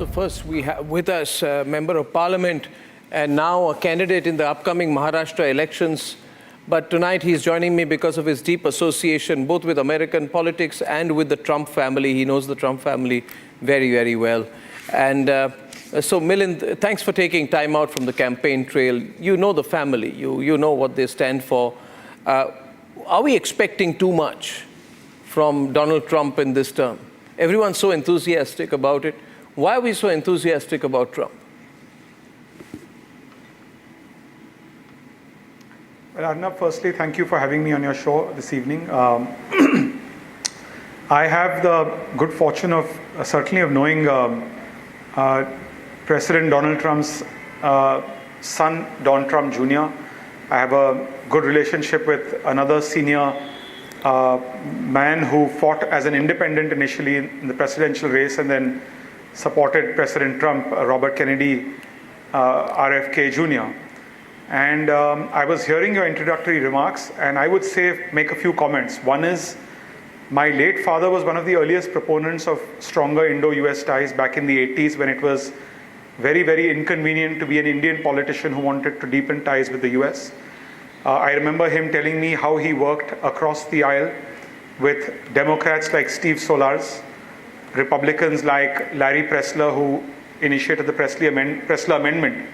So first, we have with us a Member of Parliament and now a candidate in the upcoming Maharashtra elections. But tonight he's joining me because of his deep association both with American politics and with the Trump family. He knows the Trump family very, very well. And so Milind, thanks for taking time out from the campaign trail. You know the family. You know what they stand for. Are we expecting too much from Donald Trump in this term? Everyone's so enthusiastic about it. Why are we so enthusiastic about Trump? Well, Arnab, firstly, thank you for having me on your show this evening. I have the good fortune of certainly of knowing President Donald Trump's son, Don Trump Jr. I have a good relationship with another senior man who fought as an independent initially in the presidential race and then supported President Trump, Robert Kennedy, RFK Jr. And I was hearing your introductory remarks, and I would say make a few comments. One is, my late father was one of the earliest proponents of stronger Indo-US ties back in the 80s when it was very, very inconvenient to be an Indian politician who wanted to deepen ties with the US. I remember him telling me how he worked across the aisle with Democrats like Steve Solars, Republicans like Larry Pressler, who initiated the Pressler Amendment,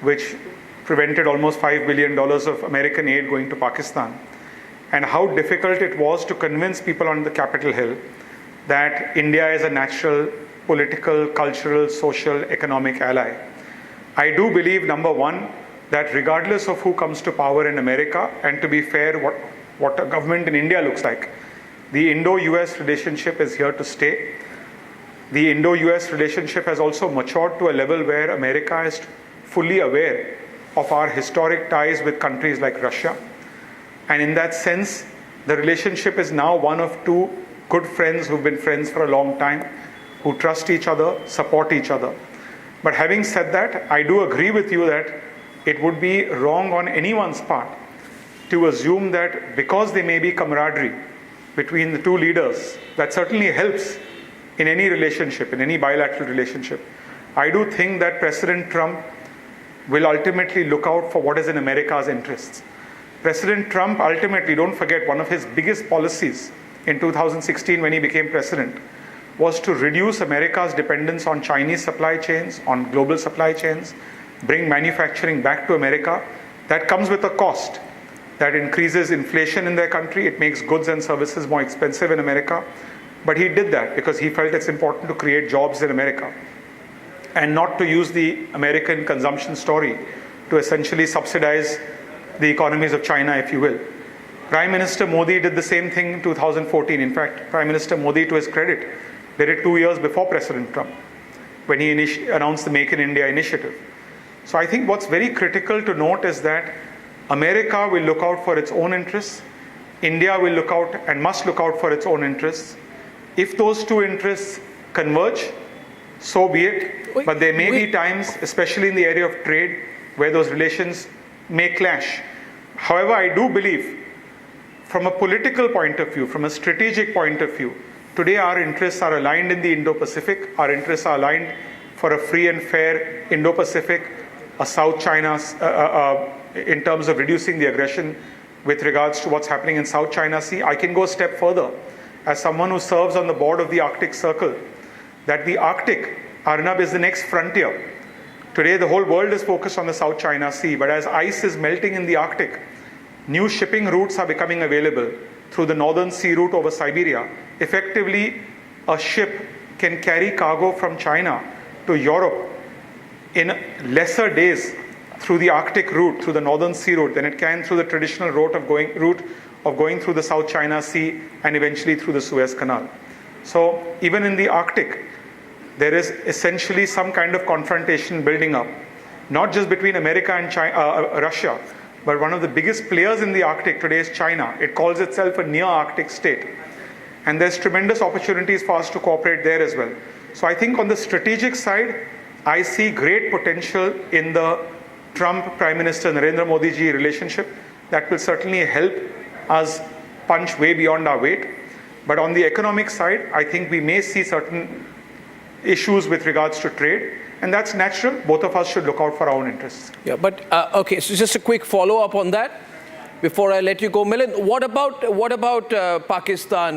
which prevented almost $5 billion of American aid going to Pakistan, and how difficult it was to convince people on the Capitol Hill that India is a natural political, cultural, social, economic ally. I do believe, number one, that regardless of who comes to power in America, and to be fair, what a government in India looks like, the Indo-US relationship is here to stay. The Indo-US relationship has also matured to a level where America is fully aware of our historic ties with countries like Russia. And in that sense, the relationship is now one of two good friends who've been friends for a long time, who trust each other, support each other. But having said that, I do agree with you that it would be wrong on anyone's part to assume that because there may be camaraderie between the two leaders, that certainly helps in any relationship, in any bilateral relationship. I do think that President Trump will ultimately look out for what is in America's interests. President Trump ultimately, don't forget, one of his biggest policies in 2016 when he became president was to reduce America's dependence on Chinese supply chains, on global supply chains, bring manufacturing back to America. That comes with a cost. That increases inflation in their country. It makes goods and services more expensive in America. But he did that because he felt it's important to create jobs in America and not to use the American consumption story to essentially subsidize the economies of China, if you will. Prime Minister Modi did the same thing in 2014. In fact, Prime Minister Modi, to his credit, did it 2 years before President Trump, when he announced the Make in India initiative. So I think what's very critical to note is that America will look out for its own interests. India will look out and must look out for its own interests. If those two interests converge, so be it. But there may be times, especially in the area of trade, where those relations may clash. However, I do believe, from a political point of view, from a strategic point of view, today our interests are aligned in the Indo-Pacific. Our interests are aligned for a free and fair Indo-Pacific, a South China, in terms of reducing the aggression with regards to what's happening in South China Sea. I can go a step further. As someone who serves on the board of the Arctic Circle, that the Arctic, Arnab, is the next frontier. Today, the whole world is focused on the South China Sea, but as ice is melting in the Arctic, new shipping routes are becoming available through the northern sea route over Siberia. Effectively, a ship can carry cargo from China to Europe in lesser days through the Arctic route, through the northern sea route, than it can through the traditional route of going through the South China Sea and eventually through the Suez Canal. So even in the Arctic, there is essentially some kind of confrontation building up, not just between America and Russia, but one of the biggest players in the Arctic today is China. It calls itself a near-Arctic state. And there's tremendous opportunities for us to cooperate there as well. So I think on the strategic side, I see great potential in the Trump Prime Minister Narendra Modi ji relationship that will certainly help us punch way beyond our weight. But on the economic side, I think we may see certain issues with regards to trade, and that's natural. Both of us should look out for our own interests. Yeah, but okay, so just a quick follow-up on that before I let you go. Milind, what about Pakistan?